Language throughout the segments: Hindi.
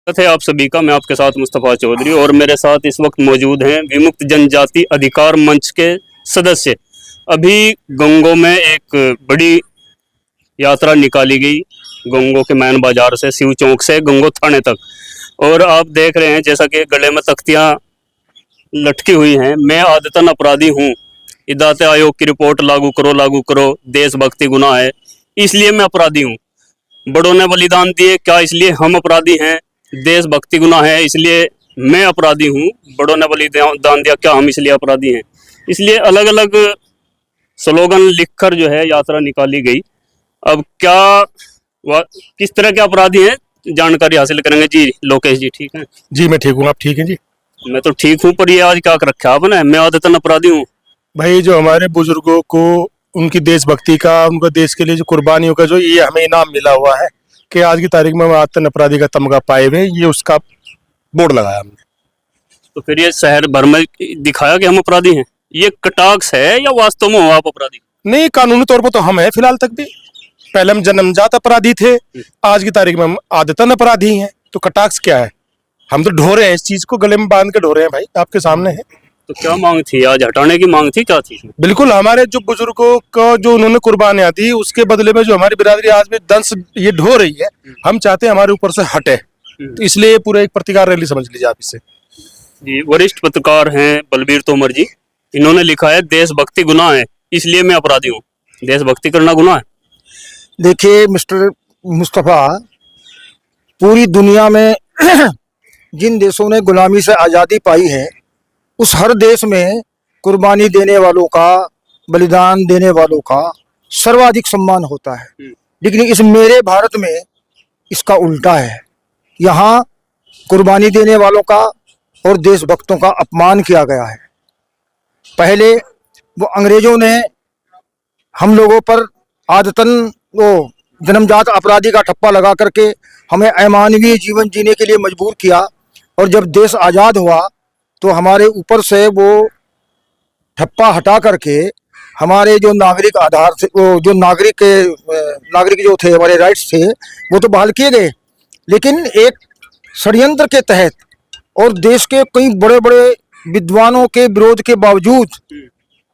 तथे आप सभी का। मैं आपके साथ मुस्तफ़ा चौधरी और मेरे साथ इस वक्त मौजूद हैं विमुक्त जनजाति अधिकार मंच के सदस्य। अभी गंगो में एक बड़ी यात्रा निकाली गई, गंगो के मैन बाजार से, शिव चौक से गंगो थाने तक। और आप देख रहे हैं जैसा कि गले में तख्तियां लटकी हुई हैं, मैं आदतन अपराधी हूँ, हिदायत आयोग की रिपोर्ट लागू करो, देशभक्ति गुनाह है इसलिए मैं अपराधी हूँ, बड़ों ने बलिदान दिए क्या इसलिए हम अपराधी हैं, देशभक्ति गुनाह है इसलिए मैं अपराधी हूँ, बड़ों ने बलिदान दिया क्या हम इसलिए अपराधी हैं। इसलिए अलग अलग स्लोगन लिखकर जो है यात्रा निकाली गई। अब क्या किस तरह के अपराधी हैं जानकारी हासिल करेंगे। जी लोकेश जी ठीक है? जी मैं ठीक हूँ, आप ठीक हैं जी? मैं तो ठीक हूँ, पर ये आज क्या कर रखा आपने, मैं आदतन अपराधी हूँ। भाई जो हमारे बुजुर्गों को उनकी देशभक्ति का, उनका देश के लिए जो कुर्बानियों का जो ये हमें इनाम मिला हुआ है कि आज की तारीख में हम आदतन अपराधी का तमगा पाए हुए, ये उसका बोर्ड लगाया हमने। तो फिर ये शहर भर में दिखाया कि हम अपराधी हैं, ये कटाक्ष है या वास्तव में हो आप अपराधी? नहीं, कानूनी तौर पर तो हम हैं फिलहाल तक भी। पहले हम जन्मजात अपराधी थे, आज की तारीख में हम आदतन अपराधी हैं, तो कटाक्ष क्या है? हम तो ढो रहे हैं, इस चीज को गले में बांध के ढो रहे हैं भाई, आपके सामने है। तो क्या मांग थी आज, हटाने की मांग थी, क्या थी? बिल्कुल, हमारे जो बुजुर्गों को जो उन्होंने कुर्बानियां दी उसके बदले में जो हमारी बिरादरी आज भी दंश ये ढो रही है, हम चाहते हैं हमारे ऊपर से हटे, तो इसलिए पूरा एक प्रतिकार रैली समझ लीजिए आप इसे। जी वरिष्ठ पत्रकार हैं बलबीर तोमर जी, इन्होंने लिखा है देशभक्ति गुनाह है इसलिए मैं अपराधी हूँ। देशभक्ति करना गुनाह है? देखिए मिस्टर मुस्तफ़ा, पूरी दुनिया में जिन देशों ने गुलामी से आज़ादी पाई है उस हर देश में कुर्बानी देने वालों का, बलिदान देने वालों का सर्वाधिक सम्मान होता है। लेकिन इस मेरे भारत में इसका उल्टा है। यहाँ कुर्बानी देने वालों का और देशभक्तों का अपमान किया गया है। पहले वो अंग्रेजों ने हम लोगों पर आदतन वो जन्मजात अपराधी का ठप्पा लगा करके हमें अमानवीय जीवन जीने के लिए मजबूर किया, और जब देश आज़ाद हुआ तो हमारे ऊपर से वो ठप्पा हटा करके हमारे जो नागरिक आधार थे, वो जो नागरिक जो थे, हमारे राइट्स थे, वो तो बहाल किए गए। लेकिन एक षड्यंत्र के तहत और देश के कई बड़े बड़े विद्वानों के विरोध के बावजूद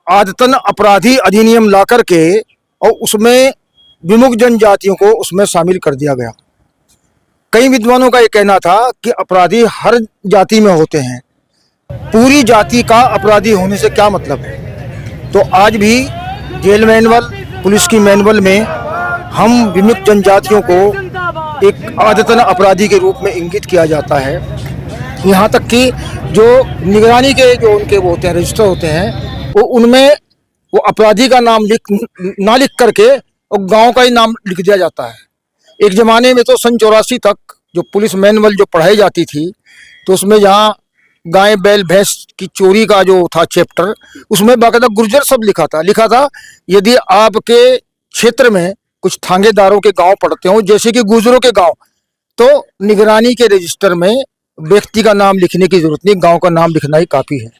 आदतन अपराधी अधिनियम ला करके और उसमें विमुक्त जनजातियों को उसमें शामिल कर दिया गया। कई विद्वानों का ये कहना था कि अपराधी हर जाति में होते हैं, पूरी जाति का अपराधी होने से क्या मतलब है। तो आज भी जेल मैनुअल, पुलिस की मैनुअल में हम विमुक्त जनजातियों को एक आदतन अपराधी के रूप में इंगित किया जाता है। यहाँ तक कि जो निगरानी के जो उनके वो होते हैं, रजिस्टर होते हैं, वो उनमें वो अपराधी का नाम ना लिख करके और गांव का ही नाम लिख दिया जाता है। एक ज़माने में तो सन 84 तक जो पुलिस मैनुअल जो पढ़ाई जाती थी, तो उसमें जहाँ गाय बैल भैंस की चोरी का जो था चैप्टर, उसमें बाकायदा गुर्जर शब्द लिखा था। यदि आपके क्षेत्र में कुछ थांगेदारों के गांव पड़ते हो, जैसे कि गुजरों के गांव, तो निगरानी के रजिस्टर में व्यक्ति का नाम लिखने की जरूरत नहीं, गांव का नाम लिखना ही काफी है।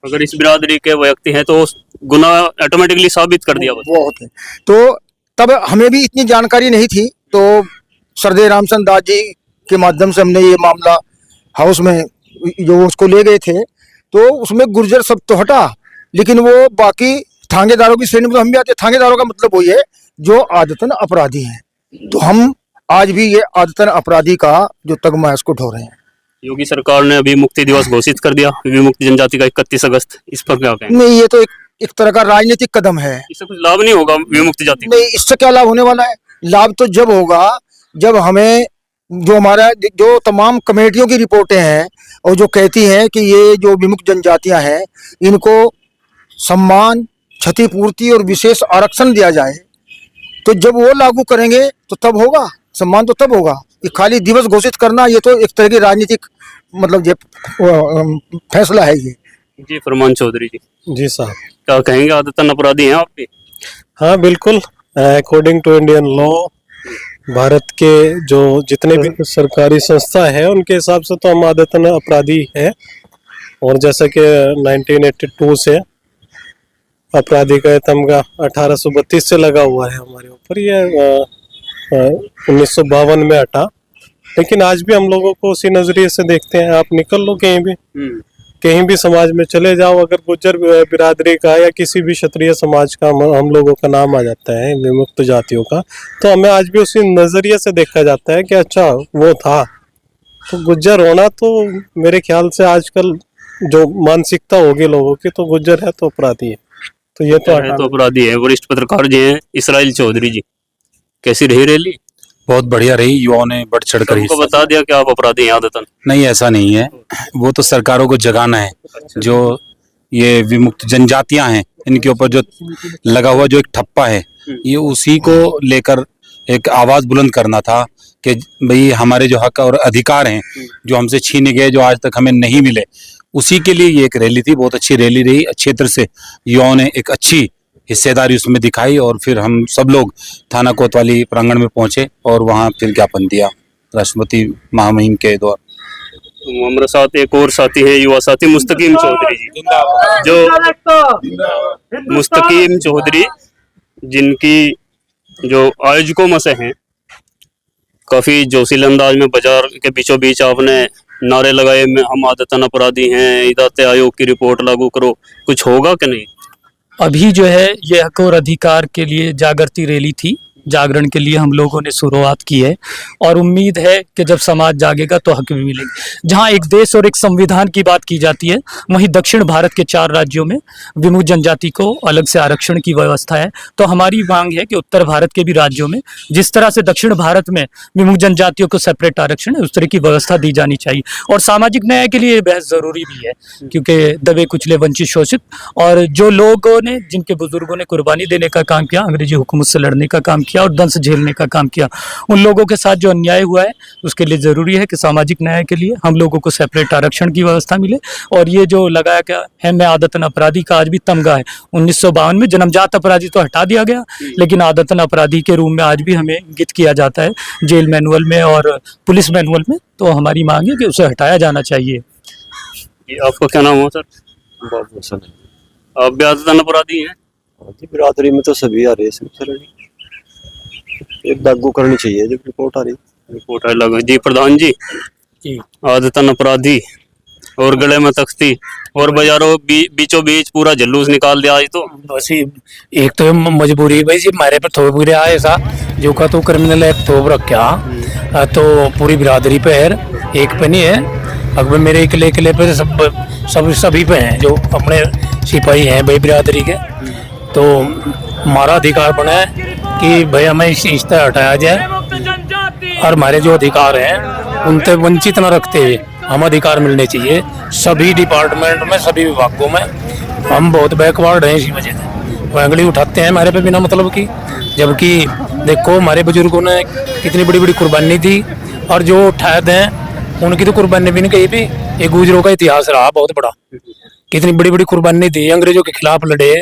अगर इस बिरादरी के व्यक्ति हैं तो गुनाह ऑटोमेटिकली साबित कर दिया बहुत है। तो तब हमें भी इतनी जानकारी नहीं थी, तो सरदेव रामचंद्र दास जी के माध्यम से हमने ये मामला हाउस में जो उसको ले गए थे, तो उसमें गुर्जर शब्द तो हटा, लेकिन वो बाकी थांगेदारों की श्रेणी में तो हम भी आते। थांगेदारों का मतलब वही है जो आदतन अपराधी हैं। तो हम आज भी ये आदतन अपराधी का जो तगमा है उसको ढो रहे हैं। योगी सरकार ने अभी मुक्ति दिवस घोषित कर दिया विमुक्त जनजाति का 31 अगस्त, इस पर क्या कहेंगे? नहीं, ये तो एक तरह का राजनीतिक कदम है। इससे कुछ लाभ नहीं होगा विमुक्त जाति? नहीं, इससे क्या लाभ होने वाला है? लाभ तो जब होगा जब हमें जो हमारा जो तमाम कमेटियों की रिपोर्टें हैं और जो कहती हैं कि ये जो विमुक्त जनजातियां हैं इनको सम्मान, क्षतिपूर्ति और विशेष आरक्षण दिया जाए, तो जब वो लागू करेंगे तो तब होगा सम्मान, तो तब होगा। ये खाली दिवस घोषित करना ये तो एक तरह की राजनीतिक मतलब ये फैसला है ये। जी फरमान चौधरी जी। जी साहब, क्या कहेंगे, आदतन अपराधी हैं आप भी? हाँ बिल्कुल, अकॉर्डिंग टू इंडियन लॉ भारत के जो जितने भी सरकारी संस्था है उनके हिसाब से तो हम आदतन अपराधी हैं। और जैसा कि 1982 से अपराधी का तमगा 1832 से लगा हुआ है हमारे ऊपर, ये 1952 में हटा। लेकिन आज भी हम लोगों को उसी नजरिए से देखते हैं। आप निकल लो कहीं भी समाज में चले जाओ, अगर गुज्जर बिरादरी का या किसी भी क्षत्रिय समाज का हम लोगों का नाम आ जाता है, विमुक्त जातियों का, तो हमें आज भी उसी नजरिए से देखा जाता है कि अच्छा वो था। तो गुज्जर होना तो मेरे ख्याल से आजकल जो मानसिकता होगी लोगों की, तो गुज्जर है तो अपराधी है, तो ये तो है तो अपराधी है। वरिष्ठ पत्रकार जी हैं इसराइल चौधरी जी, कैसी रही रैली? बहुत बढ़िया रही, युवाओं ने बढ़ चढ़ कर सबको हिस्सा बता दिया कि आप अपराधी हैं आदतन? नहीं, ऐसा नहीं है, वो तो सरकारों को जगाना है। जो ये विमुक्त जनजातियां हैं, इनके ऊपर जो लगा हुआ जो एक ठप्पा है, ये उसी को लेकर एक आवाज बुलंद करना था कि भाई हमारे जो हक और अधिकार हैं जो हमसे छीने गए, जो आज तक हमें नहीं मिले, उसी के लिए ये एक रैली थी। बहुत अच्छी रैली रही, अच्छी तरह से युवाओं ने एक अच्छी हिस्सेदारी उसमें दिखाई और फिर हम सब लोग थाना कोतवाली प्रांगण में पहुंचे और वहां फिर ज्ञापन दिया राष्ट्रपति महामहिम के द्वारा। तो हमारे साथ एक और साथी है, युवा साथी मुस्तकीम चौधरी जी, जो मुस्तकीम चौधरी जिनकी जो आयोजकों में से हैं, काफी जोशील अंदाज में बाजार के बीचों बीच आपने नारे लगाए में हम आदतन अपराधी हैं, इदाते आयोग की रिपोर्ट लागू करो, कुछ होगा कि नहीं? अभी जो है ये हक और अधिकार के लिए जागृति रैली थी, जागरण के लिए हम लोगों ने शुरुआत की है और उम्मीद है कि जब समाज जागेगा तो हक भी मिलेंगे। जहां एक देश और एक संविधान की बात की जाती है, वहीं दक्षिण भारत के 4 राज्यों में विमुक्त जनजाति को अलग से आरक्षण की व्यवस्था है। तो हमारी मांग है कि उत्तर भारत के भी राज्यों में जिस तरह से दक्षिण भारत में विमुक्त जनजातियों को सेपरेट आरक्षण है, उस तरह की व्यवस्था दी जानी चाहिए। और सामाजिक न्याय के लिए ये बेहद जरूरी भी है, क्योंकि दबे कुचले वंचित शोषित और जो लोगों ने, जिनके बुजुर्गों ने कुर्बानी देने का काम किया, अंग्रेजी हुकूमत से लड़ने का काम किया और दंश झेलने का काम किया, उन लोगों के साथ जो अन्याय हुआ है उसके लिए जरूरी है कि सामाजिक न्याय के लिए हम लोगों को सेपरेट आरक्षण की व्यवस्था मिले। और ये जो लगाया गया है मैं आदतन अपराधी का आज भी तमगा है। 1952 में जन्मजात अपराधी तो हटा दिया गया, लेकिन आदतन अपराधी के रूप में आज भी हमें इंगित किया जाता है जेल मैनुअल में और पुलिस मैनुअल में। तो हमारी मांग है कि उसे हटाया जाना चाहिए। आपका क्या नाम हो सर? बाबू हसन। आप भी आदतन अपराधी हैं? जी, बिरादरी में तो सभी आ रहे हैं, एक लागू करनी चाहिए जब रिपोर्ट आ रही। रिपोर्ट अलग जी। प्रधान जी, आदतन अपराधी और गले में तख्ती और बाजारों बीचों बीच पूरा जुलूस निकाल दिया आज तो। बस एक तो मजबूरी भाई जी, हमारे पर थोप गिरा ऐसा जो का तो क्रिमिनल एक्ट थोप रखा, तो पूरी बिरादरी पे है, एक पे नहीं है। अकबर मेरे इकले पे सभी पे हैं जो अपने सिपाही हैं भाई बिरादरी के। तो हमारा अधिकार बना है कि भाई हमें इस तरह हटाया जाए और हमारे जो अधिकार हैं उनसे वंचित न रखते हुए हम अधिकार मिलने चाहिए। सभी डिपार्टमेंट में, सभी विभागों में हम बहुत बैकवर्ड हैं, इसी वजह से वो अंगली उठाते हैं हमारे पे बिना मतलब की। जबकि देखो हमारे बुजुर्गों ने कितनी बड़ी बड़ी कुर्बानी दी और जो उठाए दें उनकी तो कुर्बानी भी नहीं कही भी। एक गुजरों का इतिहास रहा बहुत बड़ा, कितनी बड़ी बड़ी कुर्बानी दी, अंग्रेजों के खिलाफ लड़े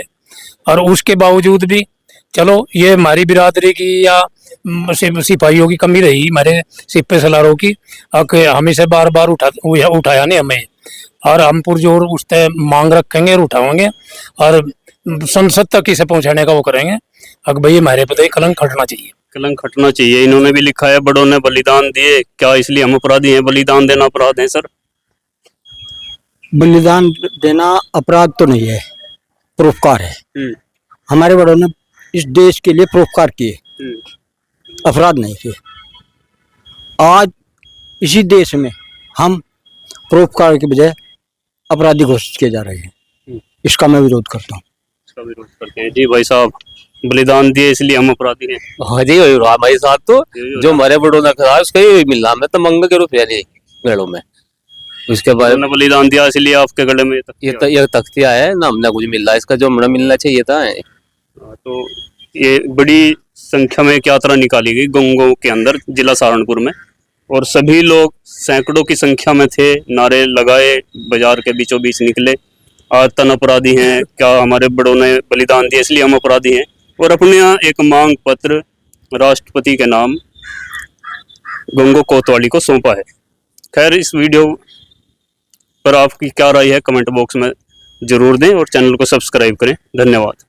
और उसके बावजूद भी चलो ये हमारी बिरादरी की या सिपाहियों की कमी रही, हमारे सिपे सलारों की, हम इसे बार बार उठाया नहीं हमें, और हम पुरजोर उस पर मांग रखेंगे और उठाएंगे और संसद तक इसे पहुंचाने का वो करेंगे। अब भाई हमारे पे कलंक हटना चाहिए, कलंक हटना चाहिए। इन्होंने भी लिखा है बड़ों ने बलिदान दिए, क्या इसलिए हम अपराधी हैं? बलिदान देना अपराध है सर? बलिदान देना अपराध तो नहीं है, परोपकार है। हमारे बड़ों ने इस देश के लिए परोपकार किए, अपराध नहीं किए। आज इसी देश में हम परोपकार के बजाय अपराधी घोषित किए जा रहे हैं, इसका मैं विरोध करता हूँ। इसका विरोध करते हैं जी। भाई साहब, बलिदान दिए इसलिए हम अपराधी हैं। हाँ जी, हमारे साथ तो जो हमारे बड़ों ने कहा उसका ही मिलना में तो मंग के रूप गलों में, उसके बाद बलिदान दिया इसलिए आपके गले में ये तख्तिया है ना, हमने कुछ मिल रहा, इसका जो हमें मिलना चाहिए था। तो ये बड़ी संख्या में एक यात्रा निकाली गई गंगों के अंदर जिला सहारनपुर में, और सभी लोग सैकड़ों की संख्या में थे, नारे लगाए, बाजार के बीचों बीच निकले, आदतन अपराधी हैं, क्या हमारे बड़ों ने बलिदान दिया इसलिए हम अपराधी हैं, और अपने यहाँ एक मांग पत्र राष्ट्रपति के नाम गंगो कोतवाली को सौंपा है। खैर, इस वीडियो पर आपकी क्या राय है कमेंट बॉक्स में जरूर दें और चैनल को सब्सक्राइब करें। धन्यवाद।